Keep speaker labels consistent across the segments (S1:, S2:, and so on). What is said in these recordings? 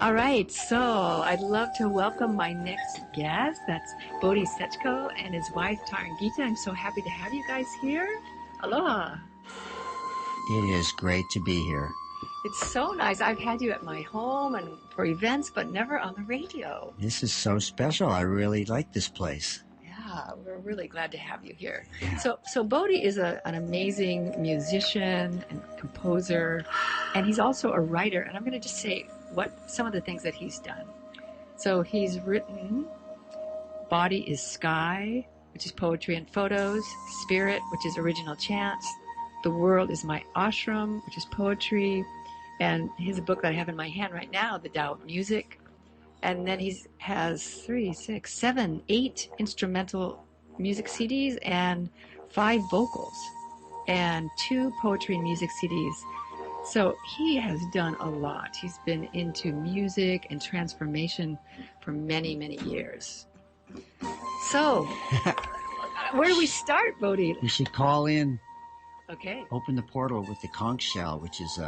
S1: All right, so I'd love to welcome my next guest. That's Bodhi Setcho and his wife Tarangita. I'm so happy to have you guys here. Aloha.
S2: It is great to be here.
S1: It's so nice. I've had you at my home and for events, but never on the radio.
S2: This is so special. I really like this place.
S1: Yeah, we're really glad to have you here.
S2: Yeah.
S1: So Bodhi is an amazing musician and composer, and he's also a writer. And I'm going to just say some of the things that he's done. So he's written Body is Sky, which is poetry and photos, Spirit, which is original chants, The World is My Ashram, which is poetry, and his book that I have in my hand right now, The Tao of Music. And then he has 3, 6, 7, 8 instrumental music CDs and 5 vocals and 2 poetry and music CDs. So he has done a lot. He's been into music and transformation for many, many years. So, where do we start, Bodhi?
S2: We should call in.
S1: Okay.
S2: Open the portal with the conch shell, which is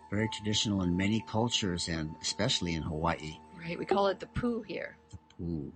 S2: very traditional in many cultures and especially in Hawaii.
S1: Right. We call it the poo here.
S2: The poo.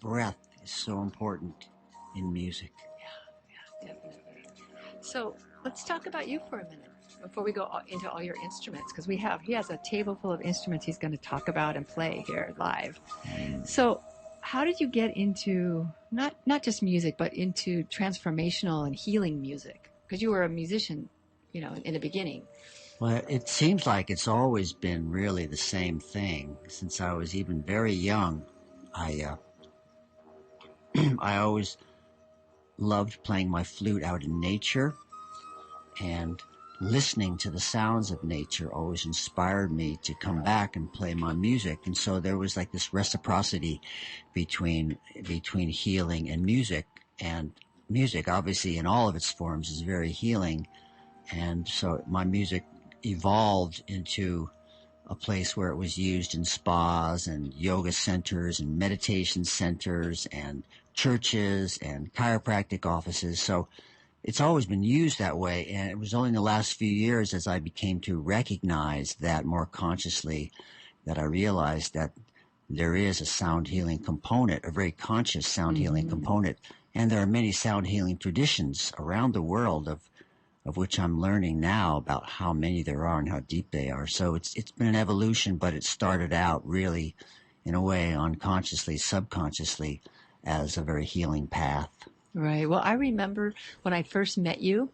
S2: Breath is so important in music.
S1: Yeah, definitely. So let's talk about you for a minute before we go into all your instruments, because he has a table full of instruments he's going to talk about and play here live. So how did you get into not just music, but into transformational and healing music? Because you were a musician, in the beginning.
S2: Well, it seems like it's always been really the same thing since I was even very young. I always loved playing my flute out in nature, and listening to the sounds of nature always inspired me to come back and play my music. And so there was like this reciprocity between healing and music. And music, obviously, in all of its forms, is very healing. And so my music evolved into a place where it was used in spas and yoga centers and meditation centers and churches and chiropractic offices. So it's always been used that way. And it was only in the last few years as I became to recognize that more consciously that I realized that there is a sound healing component, a very conscious sound healing component. And there are many sound healing traditions around the world of which I'm learning now about how many there are and how deep they are. So it's been an evolution, but it started out really, in a way, unconsciously, subconsciously, as a very healing path.
S1: Right. Well, I remember when I first met you,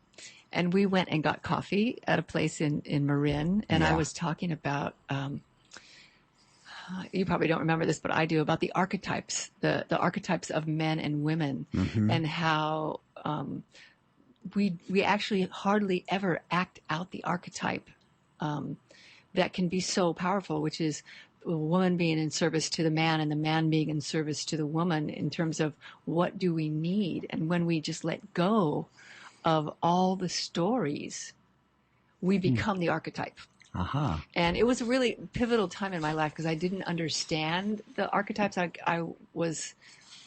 S1: and we went and got coffee at a place in Marin, and I was talking about, you probably don't remember this, but I do, about the archetypes, the archetypes of men and women, and how we actually hardly ever act out the archetype that can be so powerful, which is a woman being in service to the man and the man being in service to the woman in terms of what do we need. And when we just let go of all the stories, we become the archetype. And it was a really pivotal time in my life because I didn't understand the archetypes. I was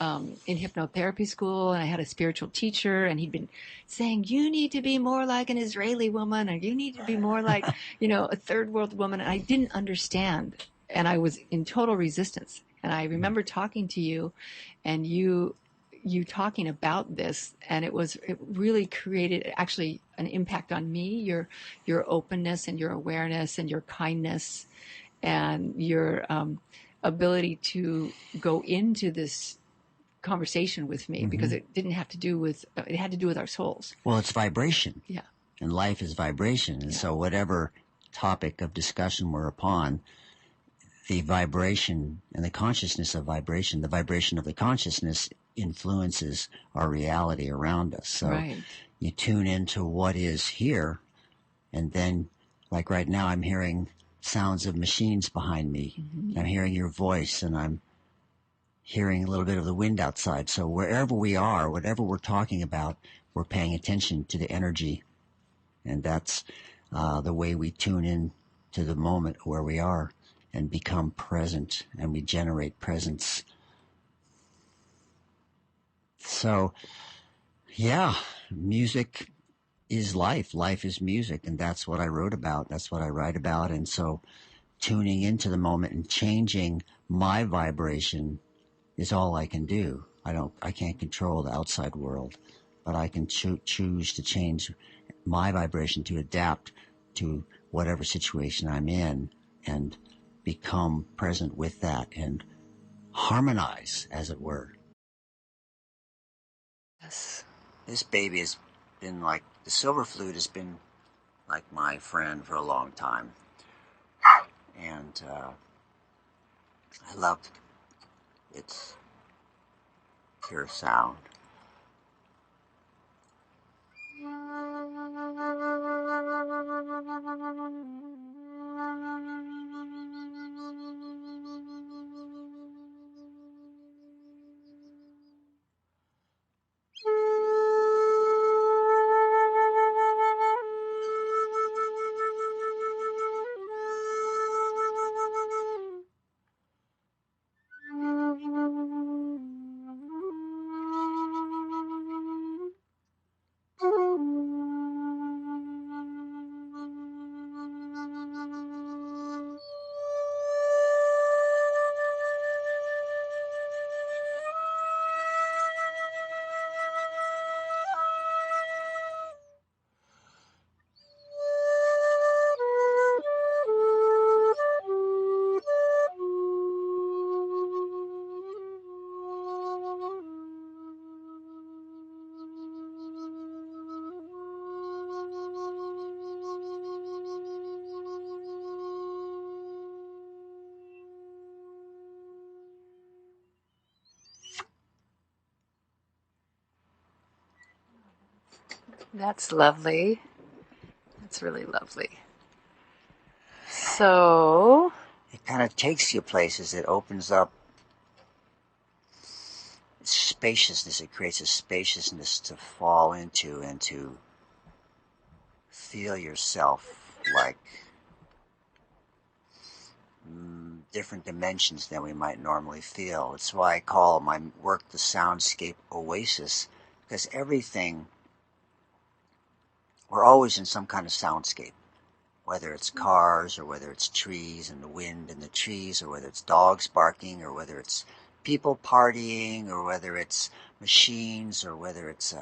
S1: in hypnotherapy school, and I had a spiritual teacher, and he'd been saying, you need to be more like an Israeli woman, or you need to be more like, a third world woman. And I didn't understand. And I was in total resistance. And I remember talking to you, and you talking about this, and it really created actually an impact on me, your openness and your awareness and your kindness and your ability to go into this conversation with me, because it didn't have to do with, it had to do with our souls.
S2: Well, it's vibration.
S1: Yeah.
S2: And life is vibration. And so whatever topic of discussion we're upon, the vibration and the consciousness of vibration, the vibration of the consciousness influences our reality around us. So you tune into what is here, and then, like right now, I'm hearing sounds of machines behind me. I'm hearing your voice, and I'm hearing a little bit of the wind outside. So wherever we are, whatever we're talking about, we're paying attention to the energy. And that's the way we tune in to the moment where we are and become present, and we generate presence. So, yeah, music is life. Life is music, and that's what I wrote about. That's what I write about. And so tuning into the moment and changing my vibration is all I can do. I can't control the outside world, but I can choose to change my vibration to adapt to whatever situation I'm in and become present with that and harmonize, as it were.
S1: Yes.
S2: This baby has been like, the silver flute has been like my friend for a long time. And I love its pure sound.
S1: That's lovely. That's really lovely. So
S2: It kind of takes you places. It opens up spaciousness. It creates a spaciousness to fall into and to feel yourself like different dimensions than we might normally feel. It's why I call my work the soundscape oasis, because everything, we're always in some kind of soundscape, whether it's cars or whether it's trees and the wind and the trees, or whether it's dogs barking, or whether it's people partying, or whether it's machines, or whether it's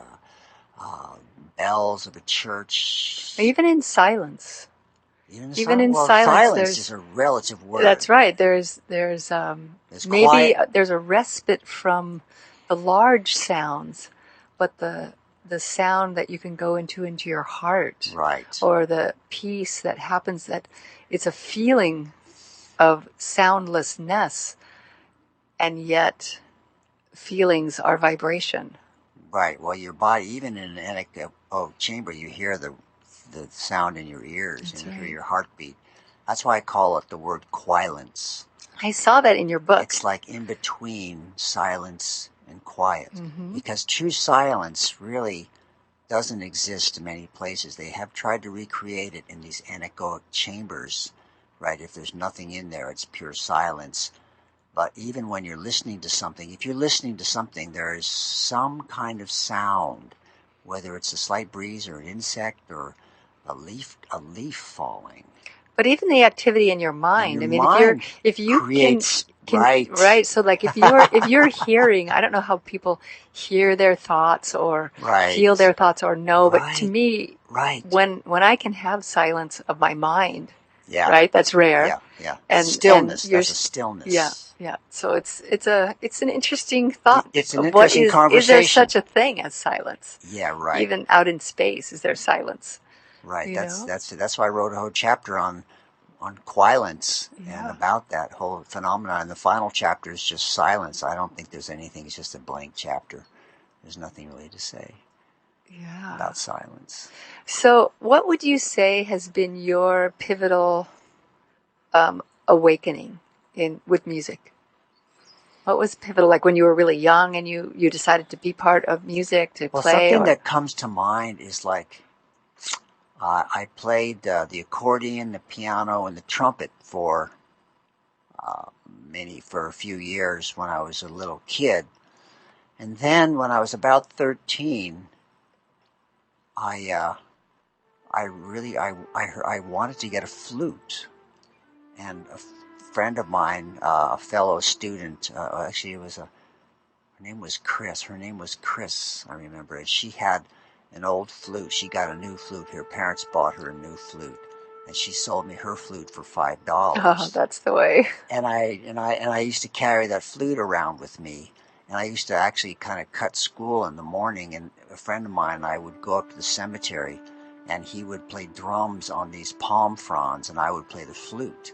S2: bells of a church.
S1: even in silence.
S2: Even in silence, silence is a relative word.
S1: That's right. There's maybe
S2: quiet.
S1: There's a respite from the large sounds, but the sound that you can go into your heart,
S2: right,
S1: or the peace that happens, that it's a feeling of soundlessness, and yet feelings are vibration.
S2: Right. Well, your body, even in an anechoic chamber, you hear the sound in your ears.
S1: That's
S2: and you
S1: right.
S2: hear your heartbeat. That's why I call it the word quilence.
S1: I saw that in your book.
S2: It's like in between silence and quiet.
S1: Mm-hmm.
S2: Because true silence really doesn't exist in many places. They have tried to recreate it in these anechoic chambers, right? If there's nothing in there, it's pure silence. But even when you're listening to something, if you're listening to something, there is some kind of sound, whether it's a slight breeze or an insect or a leaf falling.
S1: But even the activity in your mind. If you
S2: creates,
S1: can
S2: right.
S1: So like if you're hearing, I don't know how people hear their thoughts or feel their thoughts or know, but to me, when I can have silence of my mind, right, that's rare.
S2: Yeah.
S1: And
S2: stillness. That's a stillness.
S1: Yeah. So it's an interesting thought.
S2: It's an interesting conversation.
S1: Is there such a thing as silence?
S2: Yeah, right.
S1: Even out in space, is there silence?
S2: Right. That's why I wrote a whole chapter on quilence and about that whole phenomenon. And the final chapter is just silence. I don't think there's anything. It's just a blank chapter. There's nothing really to say about silence.
S1: So what would you say has been your pivotal awakening with music? What was pivotal, like when you were really young and you decided to be part of music, to
S2: Well,
S1: play?
S2: something that comes to mind is like I played the accordion, the piano, and the trumpet for a few years when I was a little kid. And then when I was about 13, I wanted to get a flute. And a friend of mine, a fellow student, actually her name was Chris, I remember it. She had an old flute. She got a new flute. Her parents bought her a new flute. And she sold me her flute for $5.
S1: Oh, that's the way.
S2: And I used to carry that flute around with me. And I used to actually kind of cut school in the morning. And a friend of mine and I would go up to the cemetery, and he would play drums on these palm fronds, and I would play the flute.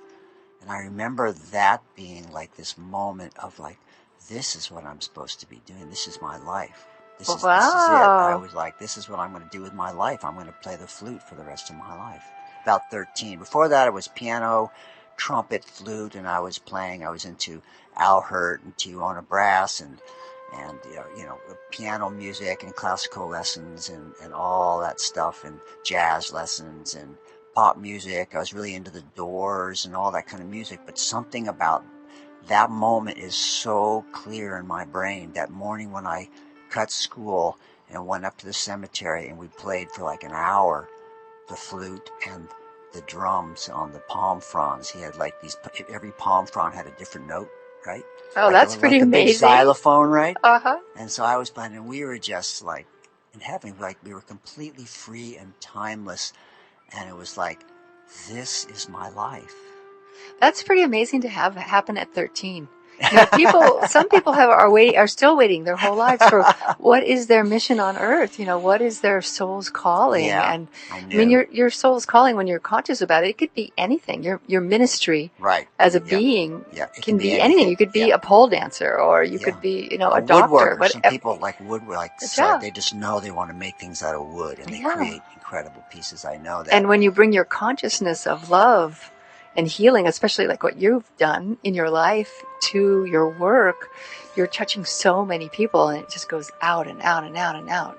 S2: And I remember that being like this moment of like, this is what I'm supposed to be doing. This is my life. This is it. I was like, this is what I'm going to do with my life. I'm going to play the flute for the rest of my life. About 13. Before that, it was piano, trumpet, flute, and I was into Al Hirt and Tijuana Brass and piano music and classical lessons and all that stuff, and jazz lessons and pop music. I was really into the Doors and all that kind of music, but something about that moment is so clear in my brain. That morning when I cut school and went up to the cemetery and we played for like an hour, the flute and the drums on the palm fronds. He had like every palm frond had a different note, right?
S1: Oh,
S2: like
S1: that's pretty amazing.
S2: Big xylophone, right?
S1: Uh-huh.
S2: And so I was playing, and we were just like in heaven, like we were completely free and timeless. And it was like, this is my life.
S1: That's pretty amazing to have happen at 13. Some people are still waiting their whole lives for what is their mission on earth. What is their soul's calling?
S2: Yeah,
S1: and I mean, your soul's calling, when you're conscious about it, it could be anything. Your ministry,
S2: right,
S1: as a being,
S2: can
S1: be anything. You could be a pole dancer, or you could be, a doctor.
S2: Woodworker. Some people like woodwork, they just know they want to make things out of wood, and they create incredible pieces. I know that.
S1: And when you bring your consciousness of love and healing, especially like what you've done in your life, to your work, you're touching so many people, and it just goes out and out and out and out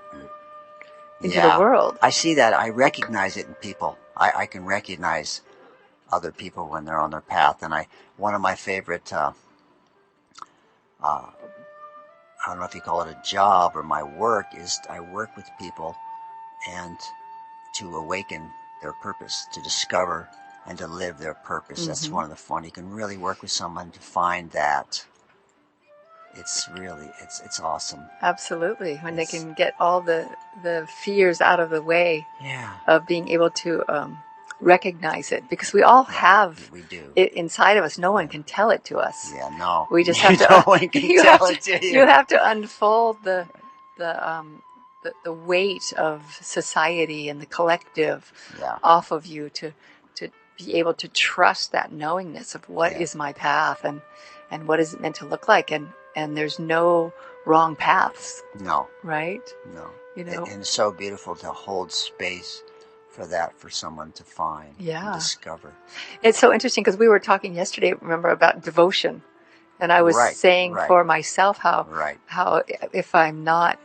S1: into the world.
S2: I see that. I recognize it in people. I can recognize other people when they're on their path. And one of my favorite, I don't know if you call it a job or my work, is I work with people and to awaken their purpose, to discover and to live their purpose. Mm-hmm. That's one of the fun. You can really work with someone to find that. It's awesome.
S1: Absolutely. When they can get all the fears out of the way of being able to recognize it, because we all have it inside of us. No one can tell it to us.
S2: Yeah, no.
S1: We just have to.
S2: No one can tell it to you.
S1: You have to unfold the weight of society and the collective off of you to be able to trust that knowingness of what is my path and what is it meant to look like, and there's no wrong paths.
S2: No.
S1: Right?
S2: No. And it's so beautiful to hold space for that, for someone to find and discover. It's
S1: so interesting because we were talking yesterday, remember, about devotion. And I was saying for myself how if I'm not,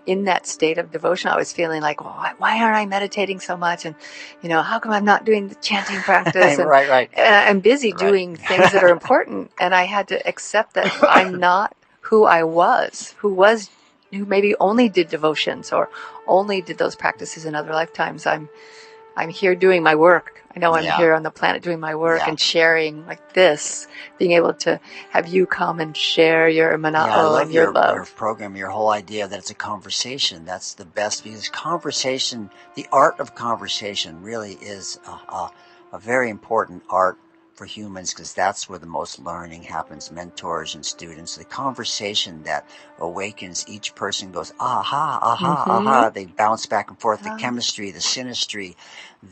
S1: in that state of devotion, I was feeling like, well, why aren't I meditating so much? And, how come I'm not doing the chanting practice? And, and I'm busy doing things that are important. And I had to accept that I'm not who I was, who maybe only did devotions or only did those practices in other lifetimes. I'm here doing my work. I know I'm here on the planet doing my work and sharing like this, being able to have you come and share your mana'o and your love.
S2: Your program, your whole idea that it's a conversation. That's the best, because conversation, the art of conversation really is a very important art for humans, because that's where the most learning happens, mentors and students. The conversation that awakens each person goes, aha, aha, aha. They bounce back and forth. The chemistry, the synastry,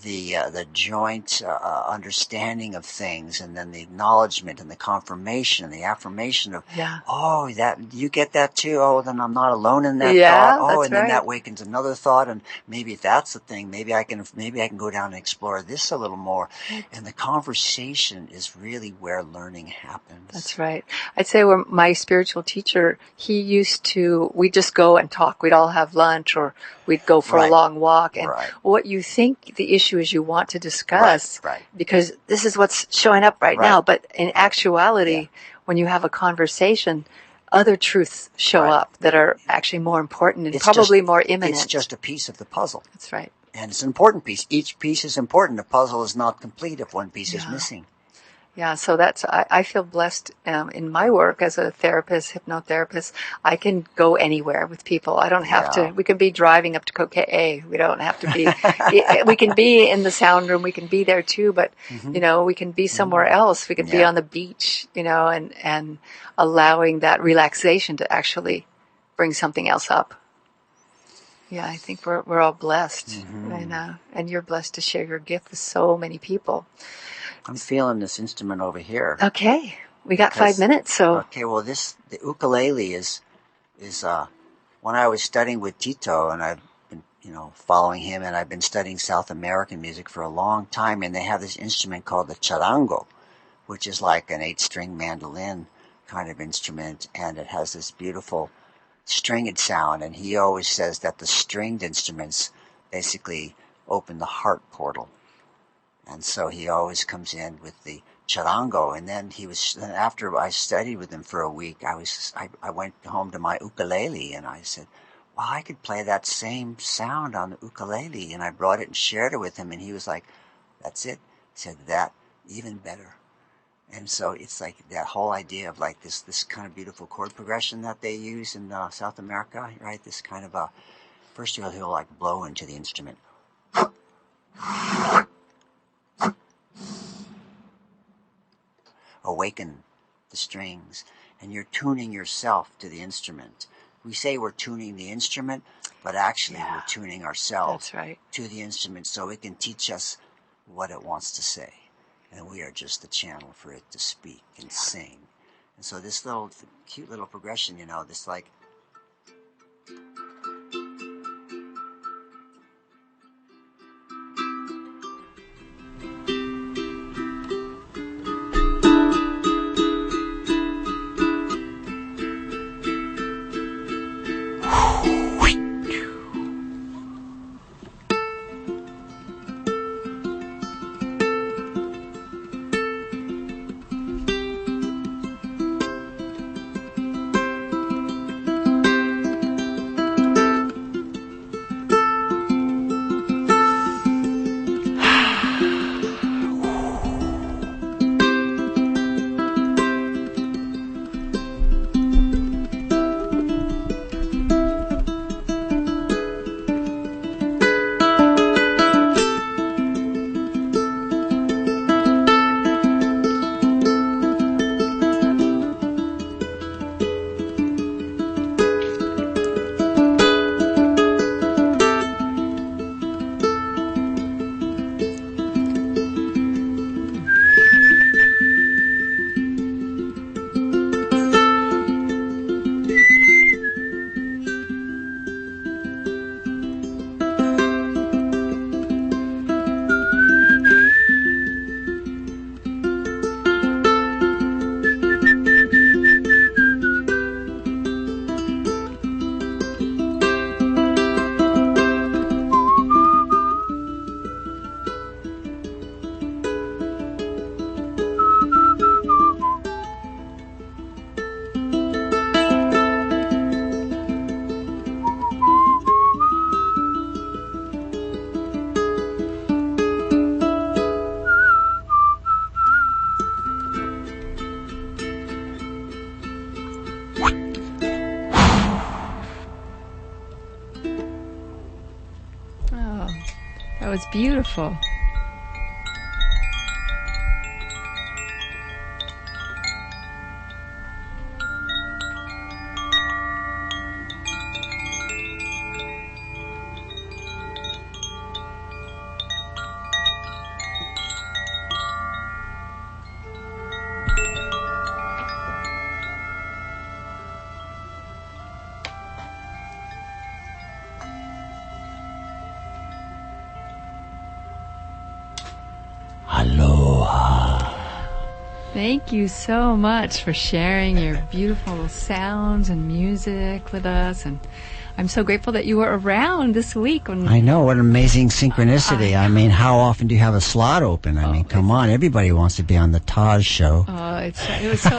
S2: the joint understanding of things, and then the acknowledgement and the confirmation and the affirmation of, oh, that you get that too. Oh, then I'm not alone in that thought. Oh, and then that awakens another thought, and maybe that's the thing. Maybe I can go down and explore this a little more. And the conversation connection is really where learning happens.
S1: That's right. I'd say where my spiritual teacher, we'd just go and talk. We'd all have lunch or we'd go for a long walk. And what you think the issue is you want to discuss, because this is what's showing up right now. But in actuality, when you have a conversation, other truths show up that are actually more important and probably more imminent.
S2: It's just a piece of the puzzle.
S1: That's right.
S2: And it's an important piece. Each piece is important. The puzzle is not complete if one piece is missing.
S1: Yeah, so I feel blessed in my work as a therapist, hypnotherapist. I can go anywhere with people. I don't have to. We can be driving up to KKCR. We don't have to be. We can be in the sound room. We can be there too. But we can be somewhere else. We can be on the beach. And allowing that relaxation to actually bring something else up. Yeah, I think we're all blessed, and you're blessed to share your gift with so many people.
S2: I'm feeling this instrument over here.
S1: Okay, we got 5 minutes, so.
S2: Okay, well, the ukulele is when I was studying with Tito, and I've been, following him, and I've been studying South American music for a long time, and they have this instrument called the charango, which is like an 8-string mandolin kind of instrument, and it has this beautiful stringed sound, and he always says that the stringed instruments basically open the heart portal. And so he always comes in with the charango, and then after I studied with him for a week, I went home to my ukulele, and I said, well, I could play that same sound on the ukulele, and I brought it and shared it with him, and he was like, that's it. He said, that, even better. And so it's like that whole idea of like this kind of beautiful chord progression that they use in South America, right? This kind of first he'll like blow into the instrument. Awaken the strings, and you're tuning yourself to the instrument. We say we're tuning the instrument, but actually we're tuning ourselves to the instrument so it can teach us what it wants to say. And we are just the channel for it to speak and sing. And so this cute little progression, this like...
S1: That was beautiful. Thank you so much for sharing your beautiful sounds and music with us. And I'm so grateful that you were around this week.
S2: I know, what an amazing synchronicity. I mean, how often do you have a slot open? I mean, come on, everybody wants to be on the Taj show.
S1: It was so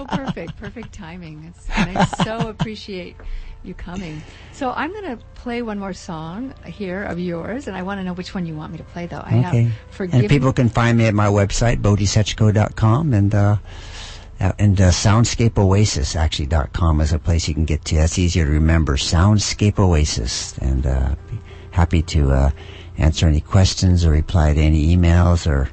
S1: perfect, perfect timing. And I so appreciate you coming. So I'm going to play one more song here of yours, and I want to know which one you want me to play, though. I have
S2: And people can find me at my website, bodhisetchko.com, and soundscapeoasis.com is a place you can get to. That's easier to remember, Soundscape Oasis. And be happy to answer any questions or reply to any emails or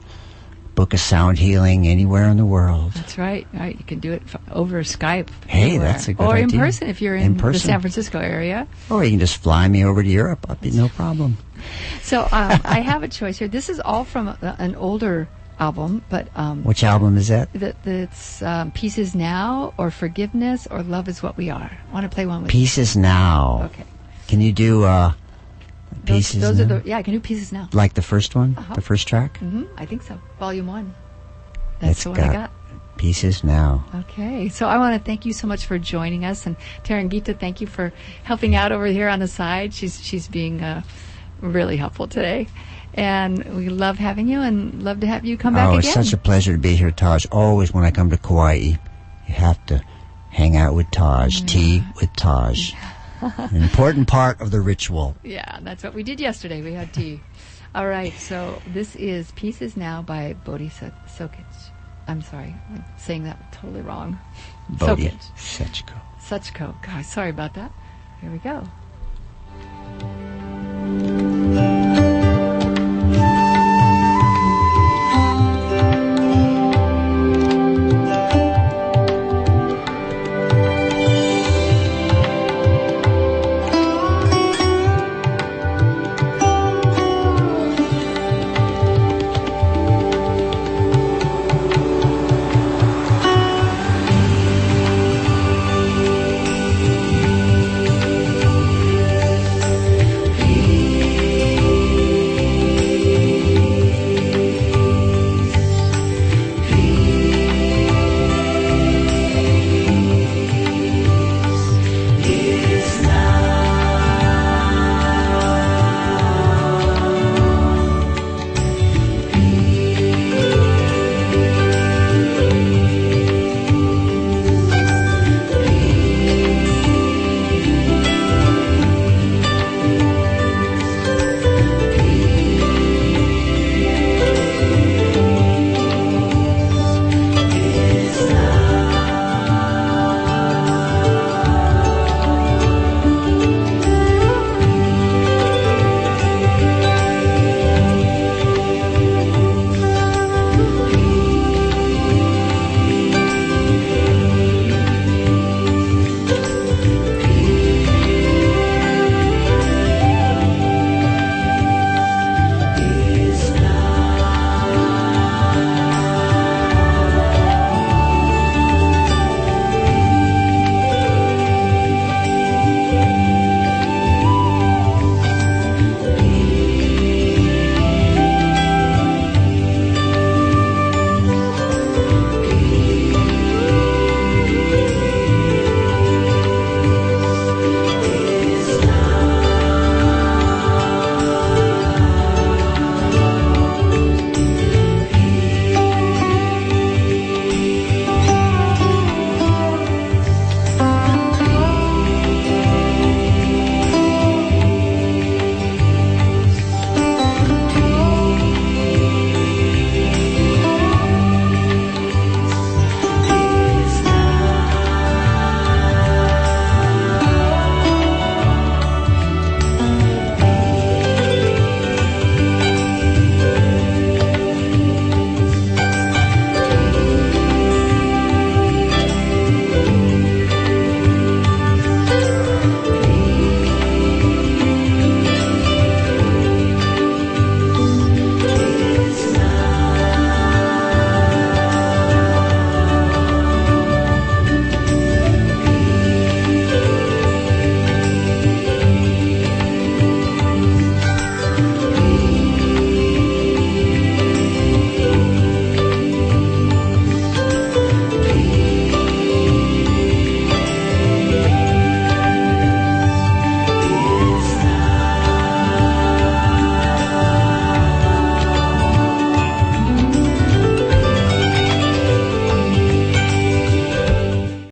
S2: book a sound healing anywhere in the world.
S1: That's right. Right. You can do it over Skype.
S2: Hey,
S1: anywhere.
S2: That's a good
S1: idea. Or in
S2: idea.
S1: person if you're in the San Francisco area.
S2: Or you can just fly me over to Europe. That'd be no problem.
S1: So I have a choice here. This is all from an older album, but
S2: which album is that?
S1: It's Peace Is Now, or Forgiveness, or Love Is What We Are. I want to play one with
S2: Peace Is Now.
S1: Okay.
S2: Can you do Pieces
S1: those
S2: Now?
S1: I can do Pieces Now.
S2: Like the first one? The first track?
S1: Mm-hmm. I think so. Volume 1. That's the one I got.
S2: Pieces Now.
S1: Okay. So I want to thank you so much for joining us. And Tarangita, thank you for helping out over here on the side. She's being really helpful today. And we love having you and love to have you come back again.
S2: It's such a pleasure to be here, Taj. Always when I come to Kauai, you have to hang out with Taj. Tea with Taj. An important part of the ritual.
S1: Yeah, that's what we did yesterday. We had tea. All right, so this is Pieces Now by Bodhi Setcho. I'm sorry, I'm saying that totally wrong.
S2: Bodhi Setcho.
S1: Setcho. God, sorry about that. Here we go.